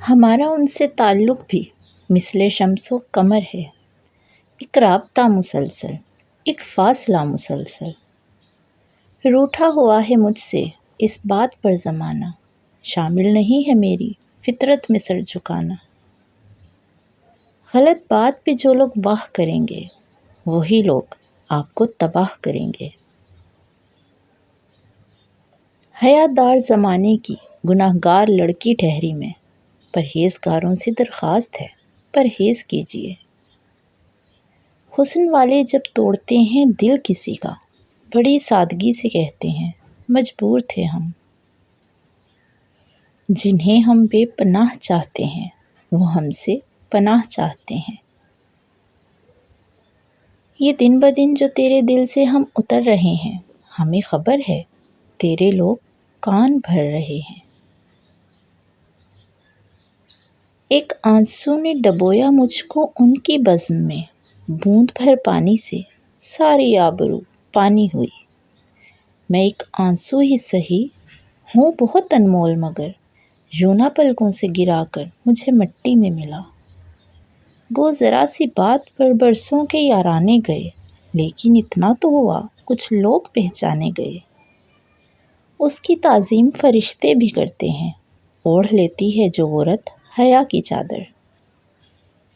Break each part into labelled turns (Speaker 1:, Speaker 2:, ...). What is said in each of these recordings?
Speaker 1: ہمارا ان سے تعلق بھی مثل شمس و قمر ہے، ایک رابطہ مسلسل، ایک فاصلہ مسلسل۔ روٹھا ہوا ہے مجھ سے اس بات پر زمانہ، شامل نہیں ہے میری فطرت میں سر جھکانا۔ غلط بات پہ جو لوگ واہ کریں گے، وہی لوگ آپ کو تباہ کریں گے۔ حیادار زمانے کی گناہ گار لڑکی ٹھہری میں، پرہیزگاروں سے درخواست ہے پرہیز کیجیے۔ حسن والے جب توڑتے ہیں دل کسی کا، بڑی سادگی سے کہتے ہیں مجبور تھے ہم۔ جنہیں ہم بے پناہ چاہتے ہیں، وہ ہم سے پناہ چاہتے ہیں۔ یہ دن بدن جو تیرے دل سے ہم اتر رہے ہیں، ہمیں خبر ہے تیرے لوگ کان بھر رہے ہیں۔ ایک آنسو نے ڈبویا مجھ کو ان کی بزم میں، بوند بھر پانی سے ساری آبرو پانی ہوئی۔ میں ایک آنسو ہی سہی ہوں بہت انمول، مگر یوں نہ پلکوں سے گرا کر مجھے مٹی میں ملا۔ گو ذرا سی بات پر برسوں کے یارانے گئے، لیکن اتنا تو ہوا کچھ لوگ پہچانے گئے۔ اس کی تعظیم فرشتے بھی کرتے ہیں، اوڑھ لیتی ہے جو عورت حیا کی چادر۔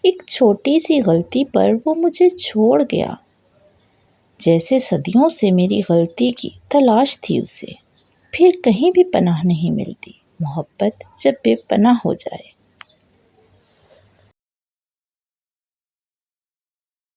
Speaker 1: ایک چھوٹی سی غلطی پر وہ مجھے چھوڑ گیا، جیسے صدیوں سے میری غلطی کی تلاش تھی اسے۔ پھر کہیں بھی پناہ نہیں ملتی محبت جب بے پناہ ہو جائے۔